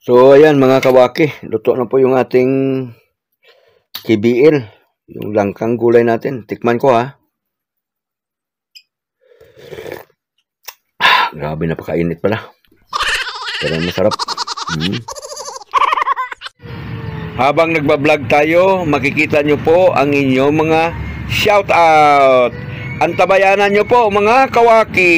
So, ayan mga kawaki, luto na po yung ating KBL, yung langkang gulay natin. Tikman ko ha. Grabe, napakainit pala. Pero masarap. Habang nagbablog tayo, makikita nyo po ang inyong mga shoutout. Antabayanan nyo po mga kawaki.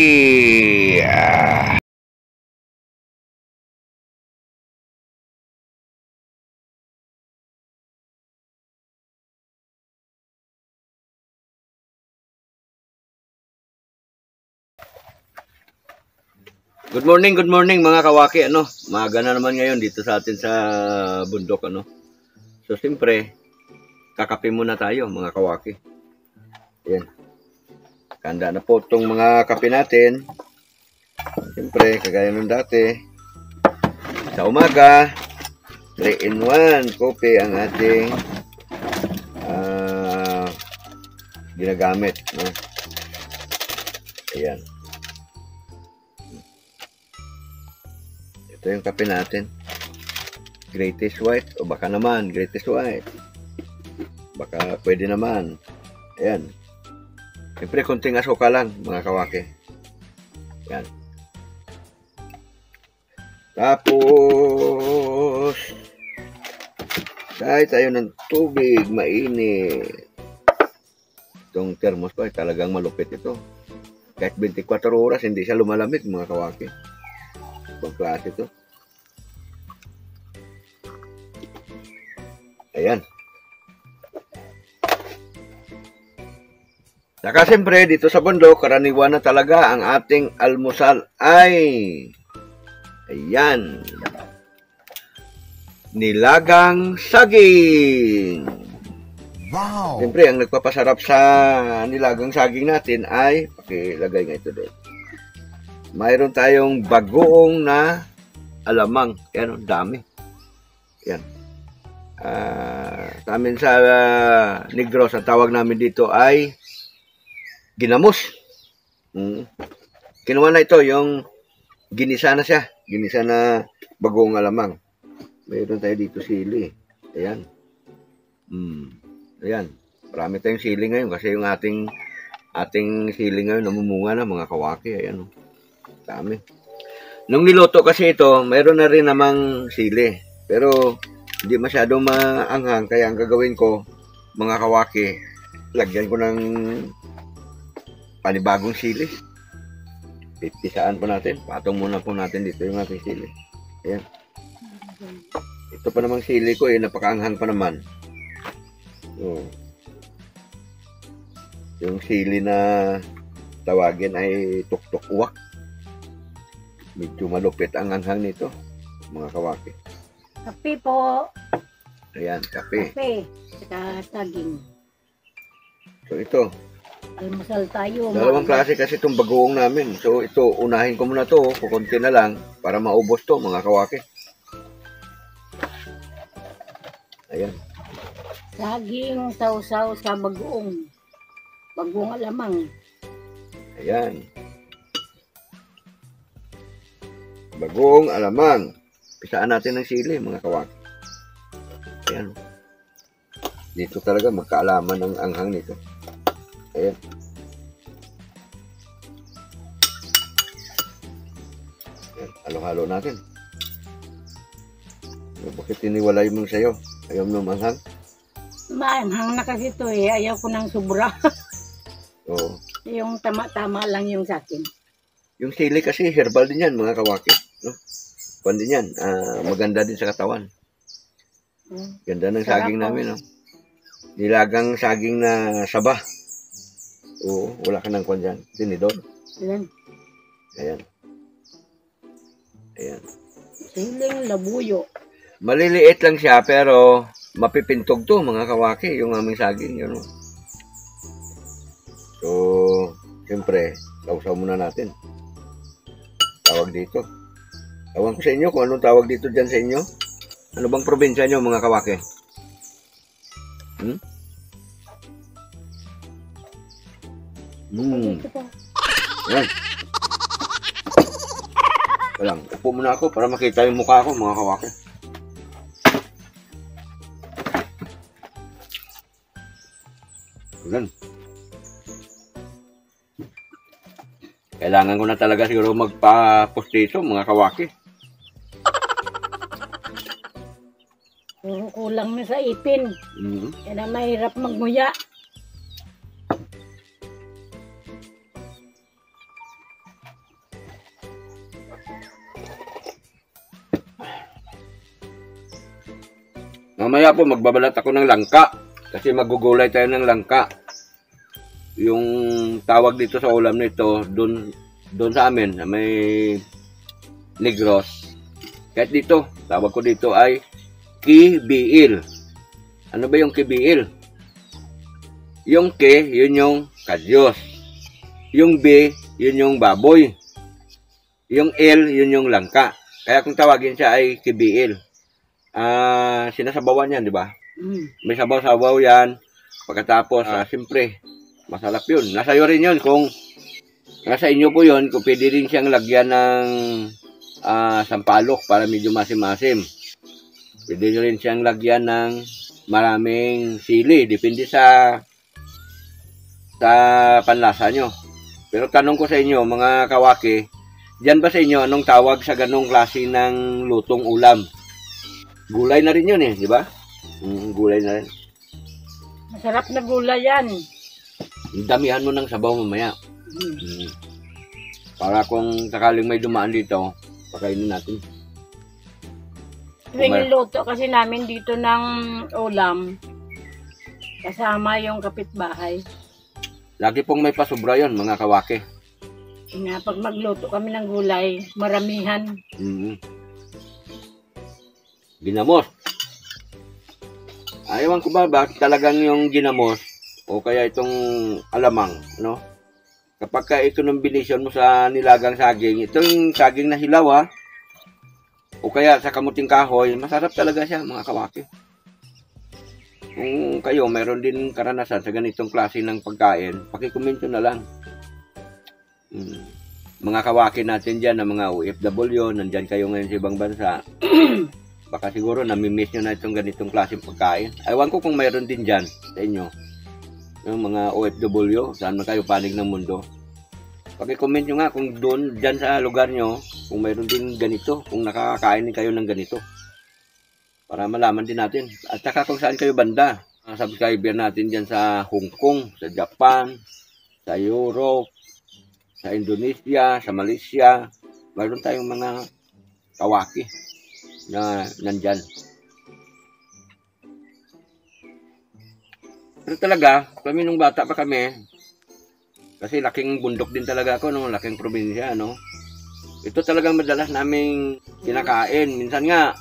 Good morning mga kawaki, Maaga na naman ngayon dito sa atin sa bundok, So, siyempre, kakape muna tayo, mga kawaki. Ayan. Kanda na po itong mga kape natin. Siyempre, kagaya ng dati. Sa umaga, 3-in-1 kope ang ating ginagamit, no? Ayan. Ito yung kape natin. Greatest White o baka naman Greatest White. Baka pwede naman. Ayan. Siyempre, konting asukal lang, mga kawaki. Ayan. Tapos, kahit tayo ng tubig, mainit. Itong thermos ko ay talagang malupit ito. Kahit 24 oras, hindi siya lumalamig, mga kawaki. Ibang klase ito. Ayan. Saka siyempre, dito sa bundok, karaniwan na talaga ang ating almusal ay ayan. Nilagang saging. Wow! Siyempre, ang nagpapasarap sa nilagang saging natin ay, pakilagay nga ito doon. Mayroon tayong bagoong na alamang. Yan, dami. Yan. Sa amin sa Negros, ang tawag namin dito ay ginamos. Kinuha na ito, yung ginisa na siya. Ginisa na bagoong alamang. Mayroon tayo dito sili. Ayan. Ayan. Marami tayong sili ngayon kasi yung ating sili ngayon namumunga na, mga kawaki. Ayan. Dami. Nung niluto kasi ito, mayroon na rin namang sili. Pero hindi masyadong maanghang. Kaya ang gagawin ko, mga kawaki, lagyan ko ng panibagong sili. Pipisaan po natin. Patong muna po natin dito yung ating sili. Ayan. Ito pa namang sili ko, napakaanghang pa naman. Yung sili na tawagin ay tuktok uwak. Medyo malupit ang anghang nito, mga kawaki. Kape po. Ayan, kape. Kape. Saka saging. So ito. Almusal tayo. Dalawang klase kasi itong bagoong namin. So ito, unahin ko muna to. Kukunti na lang para maubos to, mga kawaki. Ayan. Saging, sausaw sa bagoong. Bagoong alamang. Ayan. Bagoong alamang. Pisaan natin ng sili, mga kawaki. Ayan. Dito talaga magkaalaman ang anghang nito. Ayan. Ayan. Halo-halo natin. Bakit tiniwalay mo sa'yo? Ayaw mo manghang? Maanghang na kasi ito eh. Ayaw ko ng sobra. Oo. Yung tama-tama lang yung sa akin. Yung sili kasi herbal din yan, mga kawaki. No? Kuwan din yan. Maganda din sa katawan. Ganda ng saging namin. No? Nilagang saging na saba. Oo, wala ka ng kuwan dyan. Tinidor. Ayan. Ayan. Ayan. Siling labuyo. Maliliit lang siya pero mapipintog to, mga kawaki, yung aming saging. Yun, no? So, siyempre, sausaw muna natin. Tawag dito. Tawag ko sa inyo kung anong tawag dito dyan sa inyo. Ano bang probinsya nyo, mga kawaki? Yan. Ayan, upo muna ako para makita yung mukha ko, mga kawaki. Ayan. Kailangan ko na talaga siguro magpa-postiso, mga kawaki. Puro kulang na sa ipin. Kaya na mahirap magmuya. Mamaya po magbabalat ako ng langka kasi magugulay tayo ng langka. Yung tawag dito sa ulam nito doon sa amin na may Negros. Kahit dito, tawag ko dito ay kibiil. Ano ba yung kibiil? Yung K, yun yung kadyos. Yung B, yun yung baboy. Yung L, yun yung langka. Kaya kung tawagin siya ay kibiil. Sinasabawan yan, di ba? May sabaw-sabaw yan. Pagkatapos, siyempre, masarap yun. Nasa iyo rin yun. Kung nasa inyo po yun, kung pwede rin siyang lagyan ng sampalok para medyo masim-masim. Pwede nyo rin siyang lagyan ng maraming sili. Depende sa panlasa nyo. Pero tanong ko sa inyo, mga kawaki, diyan ba sa inyo, anong tawag sa ganong klase ng lutong ulam? Gulay na rin yun eh, di ba? Gulay na rin. Masarap na gulay yan. Damihan mo ng sabaw mamaya. Para kung sakaling may dumaan dito, pakainin natin. Tuwing luto kasi namin dito ng ulam, kasama yung kapitbahay. Lagi pong may pasubra yun, mga kawaki. Pag magluto kami ng gulay, maramihan. Ginamos. Ayawan ko ba talagang yung ginamos o kaya itong alamang, no? Kapag ka i-combination mo sa nilagang saging, itong saging na hilaw o kaya sa kamuting kahoy, masarap talaga siya, mga kawaki. Kung kayo mayroon din karanasan sa ganitong klase ng pagkain, pakikomento na lang. Mga kawaki natin dyan, na mga OFW, nandyan kayo ngayon sa ibang bansa, baka siguro namimiss nyo na itong ganitong klaseng pagkain. Ewan ko kung mayroon din dyan sa inyo. Yung mga OFW, saan man kayo panig ng mundo. Paki-comment nyo nga kung doon, dyan sa lugar nyo, kung mayroon din ganito, kung nakakain din kayo ng ganito. Para malaman din natin. At saka kung saan kayo banda. Mga subscriber natin dyan sa Hong Kong, sa Japan, sa Europe, sa Indonesia, sa Malaysia. Mayroon tayong mga kawaki na nandyan. Pero talaga, kami nung bata pa kami, kasi laking bundok din talaga ako, no? Laking probinsya, no? Ito talagang madalas naming kinakain. Minsan nga,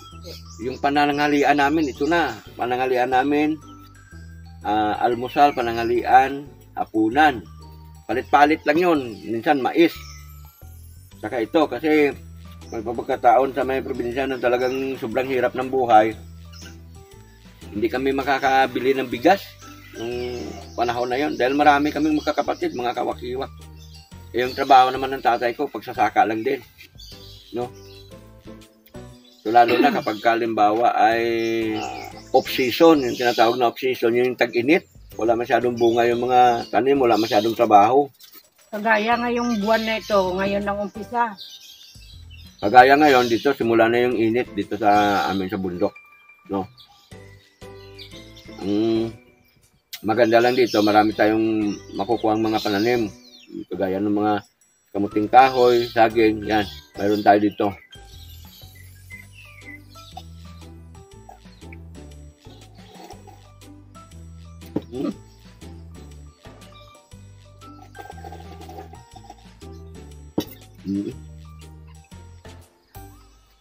yung pananghalian namin, ito na. Pananghalian namin, almusal, pananghalian, hapunan. Palit-palit lang yun. Minsan mais. Saka ito, kasi may pagkataon sa may probinsya na talagang sobrang hirap ng buhay. Hindi kami makakabili ng bigas nung panahon na yon dahil marami kaming magkakapatid, mga kawakiwak. Yung trabaho naman ng tatay ko, pagsasaka lang din. No? So lalo na kapag kalimbawa ay off-season, yung tinatawag na off-season, yung tag-init. Wala masyadong bunga yung mga tanim, wala masyadong trabaho. Kagaya ngayong buwan na ito, ngayon ang umpisa. Kagaya ngayon, dito, simula na yung init dito sa amin sa bundok. No? Ang maganda lang dito, marami tayong makukuha mga pananim. Kagaya ng mga kamuting kahoy, saging, yan. Mayroon tayo dito.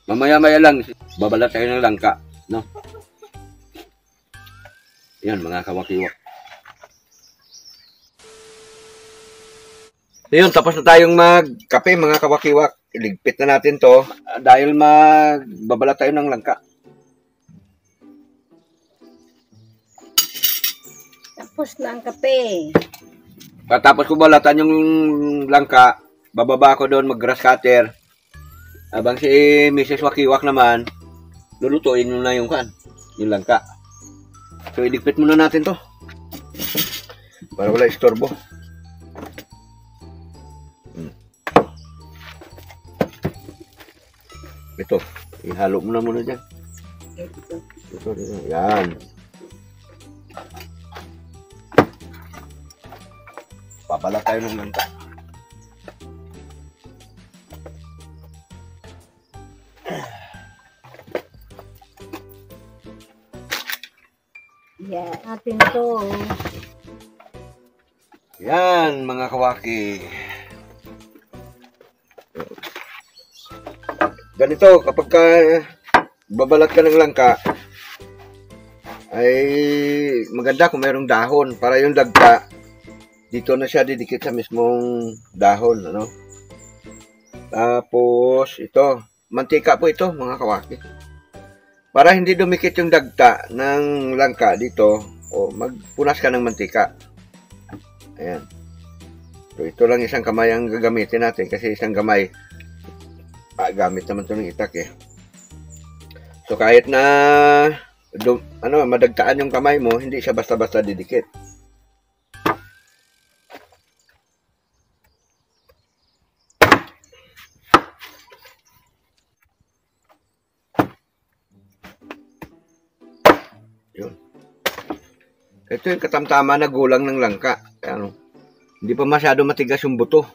Mamaya-maya lang, babalat tayo ng langka, no? Yan, mga kawakiwak. Yun, tapos na tayong magkape, mga kawakiwak. Iligpit na natin to dahil magbabalat tayo ng langka. Tapos na ang kape. Tapos ko balatan yung langka, bababa ko doon mag-grass cutter. Abang si Mrs. Wakiwak naman, lulutuin mo na yung langka. So, iligpit muna natin to. Para wala istorbo. Ito, ihalo mo na muna dyan. Ito. Yan. Pabalat tayo ng langka. Yeah, atin to. Yan, mga kawaki. Ganito, kapag babalat ka ng langka, ay maganda kung mayroong dahon para yung dagta dito na siya didikit sa mismong dahon, ano? Tapos ito, mantika po ito, mga kawaki. Para hindi dumikit yung dagta ng langka dito, magpunas ka ng mantika. Ayan. So ito lang isang kamay ang gagamitin natin kasi isang kamay gamit naman ito ng itak eh. So kahit na madagtaan yung kamay mo, hindi siya basta-basta didikit. Yun. Ito yung katamtama na gulang ng langka. Hindi pa masyado matigas yung buto.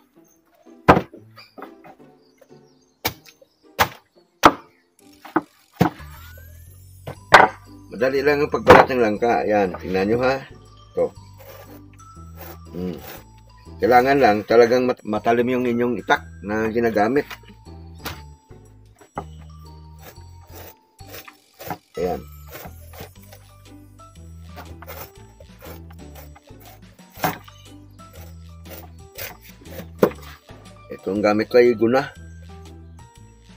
Madali lang ang pagbalat ng langka. Ayan, tingnan nyo ha. Ito. Kailangan lang talagang matalim yung inyong itak na ginagamit. Ayan. Itong gamit ko ay guna.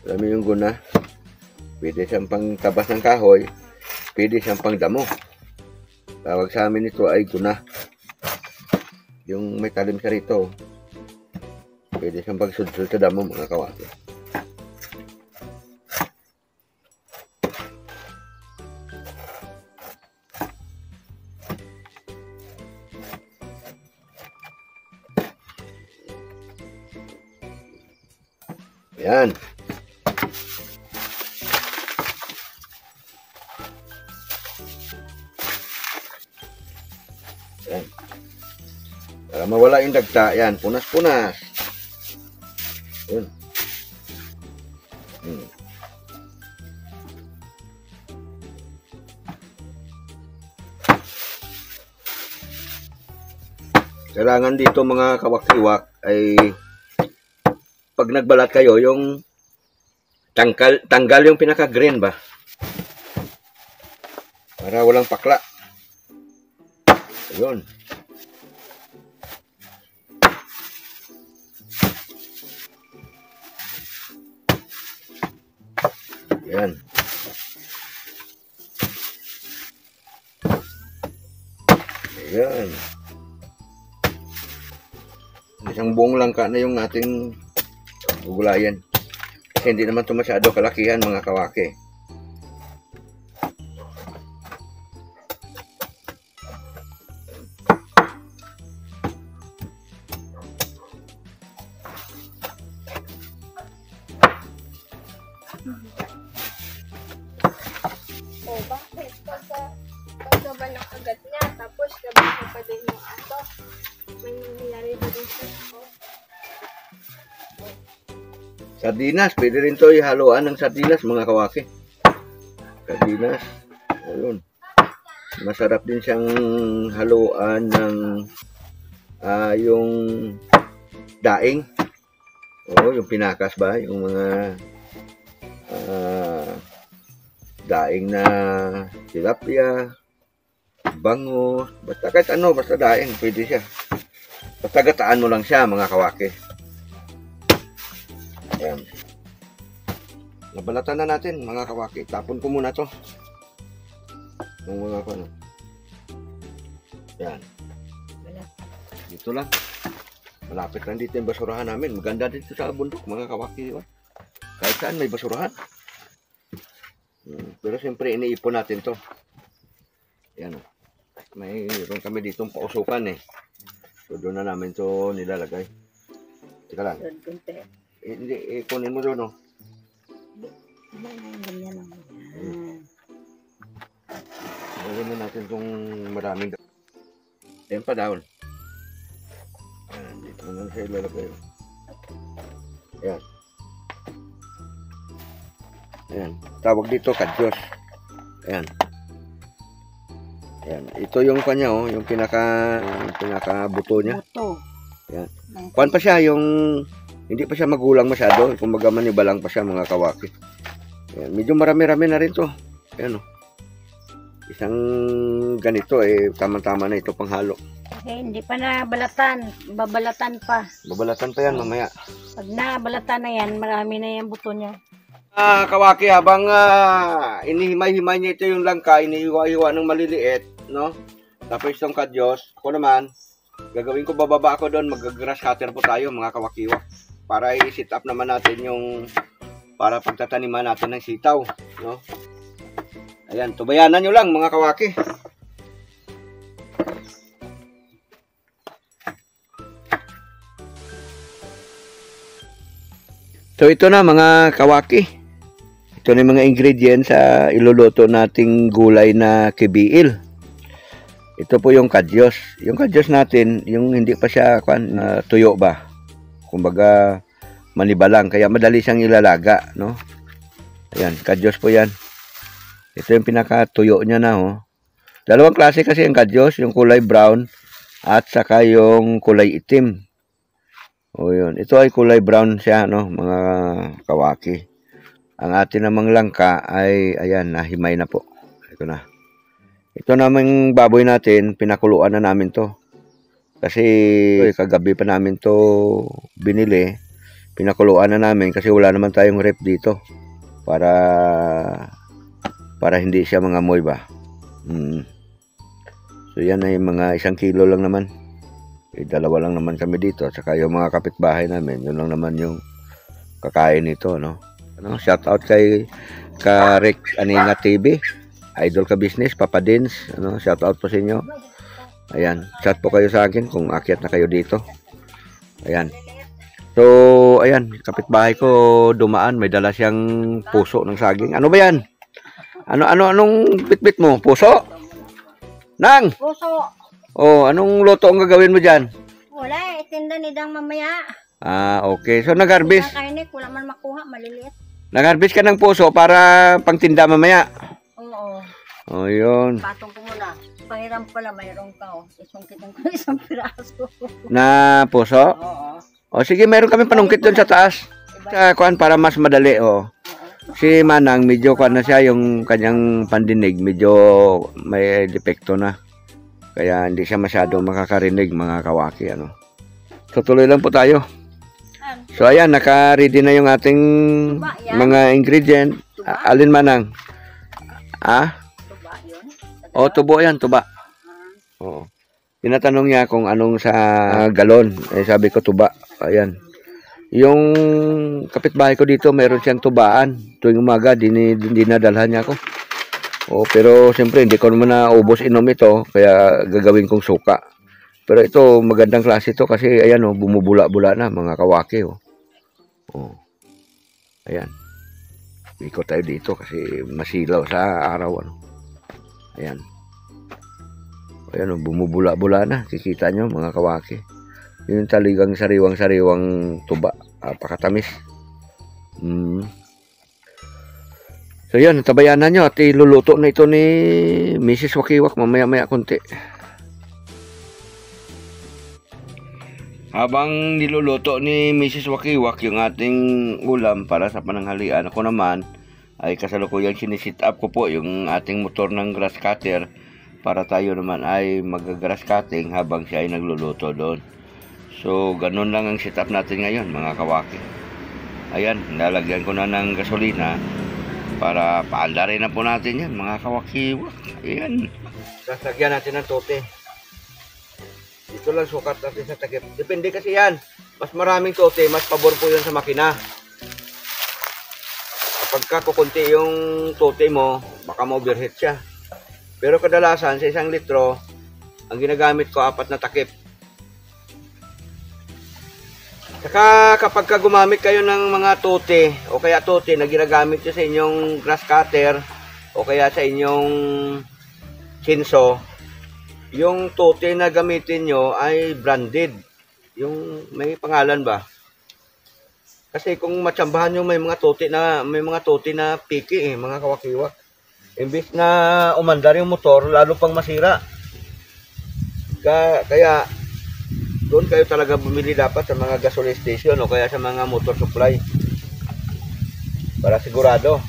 Alam mo yung guna? Pwede siyang pang tabas ng kahoy. Pwede siyang pang damo. Tawag sa amin ito ay guna. Yung may talim siya rito. Pwede siyang pagsudsud sa damo, mga kawaki. Ayan. Ayan. Para mawala yung dagta, ayan, punas-punas. Ayan. Kailangan dito mga kawak-iwak ay pag nagbalat kayo, yung tanggal yung pinaka-green ba? Para walang pakla. Ayun. Ayan. Ayan. Isang buong langka na yung ating gugulayan. Kasi hindi naman ito masyado kalakihan, mga kawaki. Bakit? Pagka ba ng kagat niya, tapos gabi pa din yung aso, may nangyayari din sa ako. Sardinas, pwede rin ito ihaluan ng sardinas, mga kawaki. Sardinas. Ayun. Masarap din siyang haluan ng yung daing. Yung pinakas ba? Yung mga daing na tilapia, bangus, basta kahit ano, basta daing, pwede siya. Basta gataan mo lang siya, mga kawaki. Ayan. Nabalatan na natin, mga kawaki. Tapon ko muna to. Yung mga ano. Ayan. Dito lang. Malapit lang dito yung basurahan namin. Maganda dito sa bundok, mga kawaki. Diba? Kahit saan may basurahan. Pero siyempre, iniipon natin to. Yan o. Mayroon kami ditong pausukan eh. So, doon na namin to nilalagay. Teka lang. Hindi, kunin mo doon o. Ganyan lang. Lagyan na natin itong maraming. Ayan pa down. Ayan, dito na lang sa ilalagay. Ayan. Ayan. Tawag dito, kadyos. Ayan. Ayan. Ito yung kanya, oh, yung pinaka buto niya. Buto. Ayan. Kuan pa siya, yung hindi pa siya magulang masyado. Kumbaga manibalang pa siya, mga kawaki. Ayan. Medyo marami-rami na rin to. Ayan, oh. Isang ganito, eh, tama-tama na ito panghalo. Kasi hindi pa nabalatan. Babalatan pa. Babalatan pa yan mamaya. Pag nabalatan na yan, marami na yung buto niya. Kawaki, habang inihimay-himay niya ito yung langka, inihiwa-hiwa ng maliliit, no? Tapos itong kadyos, ako naman, gagawin ko, bababa ako doon, mag-grass cutter po tayo, mga kawakiwa. Para i-sit up naman natin yung, para pagtataniman natin ng sitaw, no? Ayan, tubayanan nyo lang, mga kawaki. So ito na, mga kawaki. Ito na yung mga ingredients sa iluluto nating gulay na kibiil. Ito po yung kadyos. Yung kadyos natin, yung hindi pa siya tuyo ba. Kumbaga manibalang, kaya madali siyang ilalaga, no? Ayan, kadyos po yan. Ito yung pinakatuyo niya na, oh. Dalawang klase kasi ang kadyos, yung kulay brown at saka yung kulay itim. O yun, ito ay kulay brown siya, no, mga kawaki. Ang atin namang langka ay, ayan, nahimay na po. Ito na. Ito namang baboy natin, pinakuluan na namin to. Kasi kagabi pa namin to binili. Pinakuluan na namin kasi wala naman tayong rep dito. Para hindi siya mga moy ba. So yan ay mga 1 kilo lang naman. Dalawa lang naman kami dito. At saka yung mga kapitbahay namin, yun lang naman yung kakain nito, no? Shout out kay Rick Aninga TV, Idol Ka Business, Papa Dins, shout out po sa inyo. Ayan, chat po kayo sa akin kung akyat na kayo dito. Ayan. So, ayan, kapitbahay ko dumaan, may dala siyang puso ng saging. Ano ba yan? Anong bitbit mo? Puso? Nang? Puso. Oh, anong luto ang gagawin mo dyan? Wala, itinda ni Dang mamaya. Okay. So, nag-harvest. Kainik, wala man makuha, maliliit. Nag-harvest ka ng puso para pangtinda mamaya. Oo. Oh, yun. Patong ko muna. Pahiram pala, mayroon ka, oh. Isungkitin ko isang piraso. Na puso? Oo. O sige, meron kami panungkit doon sa taas. Sa kuan para mas madali, oh. Si Manang, medyo kuan na siya, yung kanyang pandinig, medyo may depekto na. Kaya hindi siya masyado makakarinig, mga kawaki, ano. So tuloy lang po tayo. So ayan, naka-ready na yung ating mga ingredient. Alin Manang? Tuba yun? O, tubo yan, tuba. Oo. Tinatanong niya kung anong sa galon. Eh, sabi ko tuba. Ayan. Yung kapitbahay ko dito, mayroon siyang tubaan. Tuwing umaga, dinadalhan niya ako. O, pero siyempre, hindi ko naman naubos inom ito. Kaya gagawin kong suka. Pero ito, magandang klase ito kasi, ayan, oh, bumubula-bula na, mga kawaki. Oh. Oh. Ayan. Ikot tayo dito kasi masilaw sa araw. Ano. Ayan. Ayan, oh, bumubula-bula na. Kikita nyo, mga kawaki. Yung talagang sariwang-sariwang tuba. Pakatamis. So, yan. Tabayanan nyo at iluluto na ito ni Mrs. Wakiwak mamaya-maya konti. Habang niluluto ni Mrs. Wakiwak yung ating ulam para sa pananghalian, ako naman ay kasalukuyang sinisit up ko po yung ating motor ng grass cutter para tayo naman ay mag-grass cutting habang siya ay nagluluto doon. So, ganun lang ang setup natin ngayon, mga kawaki. Ayan, nalagyan ko na ng gasolina para paandarin na po natin yan, mga kawakiwak. Ayan. Sasagyan natin ng tote. Ito lang sukat natin sa takip. Depende kasi yan. Mas maraming tote, mas pabor po yan sa makina. kapag ka kukunti yung tote mo, baka ma-overheat siya. Pero kadalasan sa 1 litro, ang ginagamit ko 4 na takip. Saka kapag ka gumamit kayo ng mga tote o kaya tote na ginagamit nyo sa inyong grass cutter o kaya sa inyong chinso, yung tote na gamitin nyo ay branded. Yung may pangalan ba? Kasi kung matsambahan nyo may mga tote na piki mga kawakiwak. Imbis na umandar yung motor, lalo pang masira. Kaya doon kayo talaga bumili dapat sa mga gasoline station o kaya sa mga motor supply para sigurado.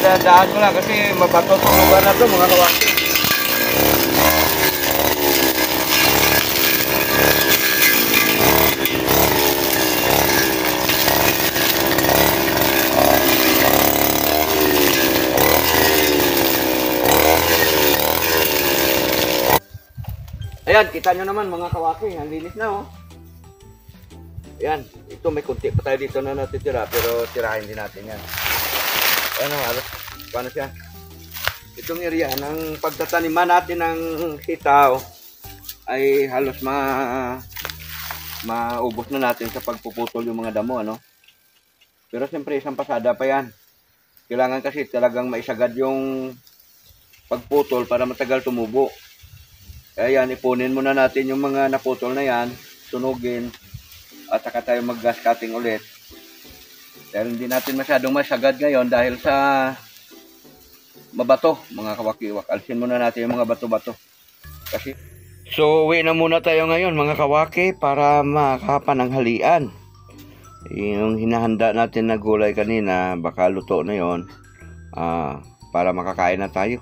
Dadaan ko lang kasi mabato sa lugar na to mga kawaki. Ayan, kita nyo naman mga kawaki, ang linis na oh. Ayan, ito may kunti pa tayo dito na natitira pero tirahin din natin yan. Ano, halos, paano siya? Itong area ng pagtataniman natin ng sitaw ay halos maubos na natin sa pagpuputol yung mga damo, ano? Pero siyempre, isang pasada pa yan. Kailangan kasi talagang maisagad yung pagputol para matagal tumubo. Kaya yan, ipunin muna natin yung mga naputol na yan, sunugin, at saka tayo mag-gas cutting ulit. Dahil hindi natin masyadong masagad ngayon dahil sa mabato, mga kawakiwak. Alisin muna natin yung mga bato-bato. Kasi so, uwi na muna tayo ngayon, mga kawaki, para makapananghalian. Yung hinahanda natin na gulay kanina, baka luto na yon, para makakain na tayo.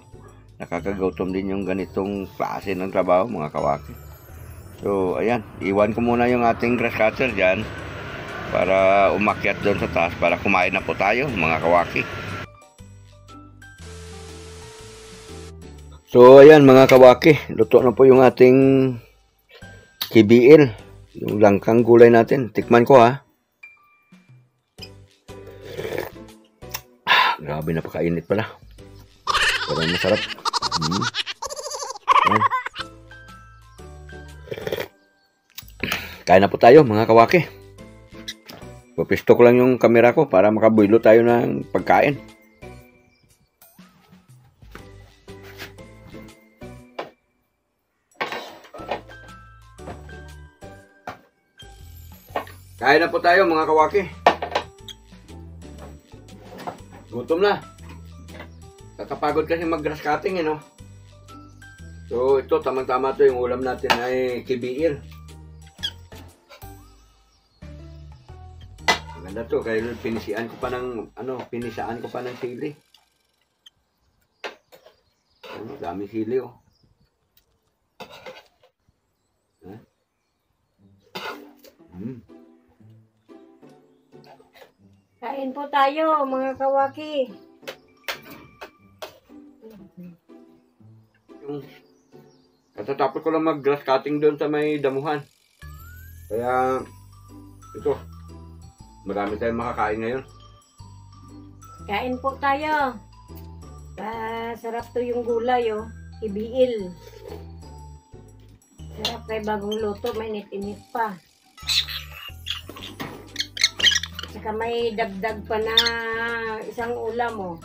Nakakagutom din yung ganitong klase ng trabaho, mga kawaki. So, ayan, iwan ko muna yung ating grass cutter dyan para umakyat doon sa taas para kumain na po tayo, mga kawaki. So ayan mga kawaki, luto na po yung ating KBL, yung langkang gulay natin. Tikman ko ha. Grabe, napakainit pala. Pero masarap. Kain na po tayo mga kawaki. Papisto ko lang yung camera ko para makabuilo tayo ng pagkain. Kain na po tayo mga kawaki. Gutom na. Kakapagod kasi mag-grass cutting no. So ito, tamang-tama to, yung ulam natin ay KBL. Maganda to, kaya pinisaan ko pa ng sili. Dami sili oh. Kain po tayo, mga kawaki. Katatapos ko lang mag-grass cutting doon sa may damuhan. Kaya ito, marami tayong makakain ngayon. Kain po tayo. Sarap to yung gulay oh. KBL. Sarap kay bagong luto, may init-init pa. Saka may dagdag pa na isang ulam oh.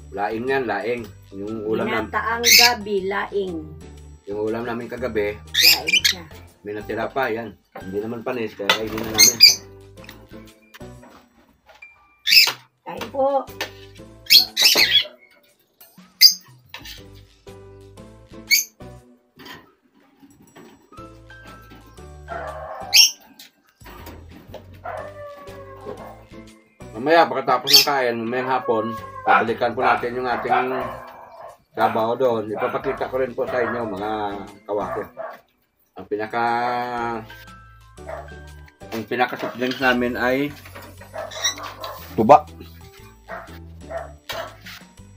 Laing yan, laing. Yung ulam namin. Binataang gabi, laing. Yung ulam namin kagabi, Laing siya. may natira pa, yan. Hindi naman panis, kaya kainin na namin. po. Mamaya, pagkatapos ng kain, mamayang hapon, babalikan po natin yung ating trabaho doon. Ipapakita ko rin po sa inyo, mga kawaki. Ang pinaka-supplings namin ay tuba.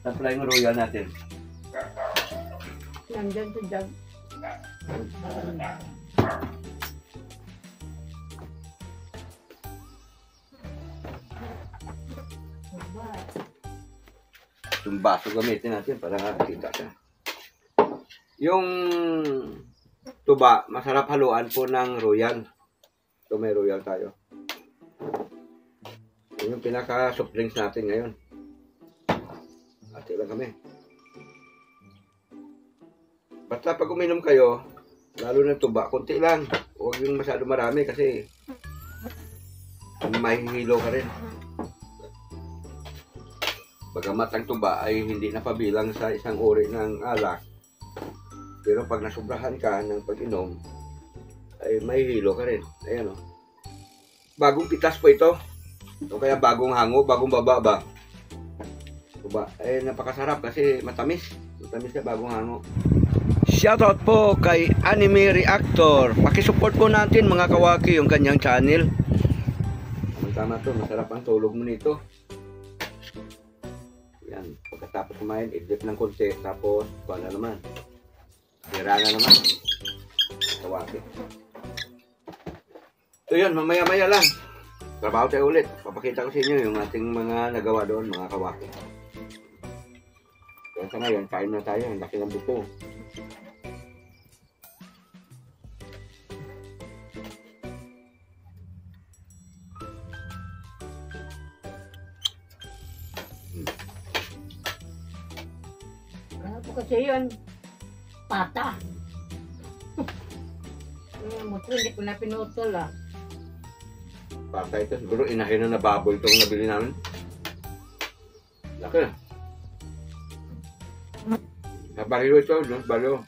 Saan pala yung royal natin? Nandyan sa jug. Yung baso gamitin natin para kita siya. Yung tuba, masarap haluan po ng royal. So may royal tayo. Yun yung pinaka-soft drinks natin ngayon. Ate lang kami. Basta pag uminom kayo, lalo ng tuba, konti lang. Huwag yung masyado marami kasi mahihilo ka rin. Bagamat ang tuba ay hindi napabilang sa isang uri ng alak, pero pag nasubrahan ka ng pag-inom, ay mahihilo ka rin. Ayan o. Bagong pitas po ito. O kaya bagong hango, bagong baba ba? Tuba. Ay napakasarap kasi matamis. Matamis na bagong hango. Shoutout po kay Anime Reactor. Pakisupport po natin mga kawaki yung kanyang channel. Tama to, masarap ang tulog mo nito. Yan, pagkatapos kumain, i-dip ng konti, tapos kuha na naman. Tira na naman. Kawaki. So yun, mamaya-maya lang. Trabaho tayo ulit. Papakita ko sa inyo yung ating mga nagawa doon, mga kawaki. Kaya sa ngayon, kain na tayo. Ang laki ng buko. Ano po kasi yun? Pata. Yung motor, hindi ko na pinutol ah. Pata ito. Siguro inahin na baboy itong nabili namin. Laki na. Sa baryo ito, no? Baryo.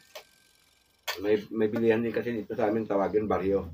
May bilihan din kasi dito sa amin tawagin baryo.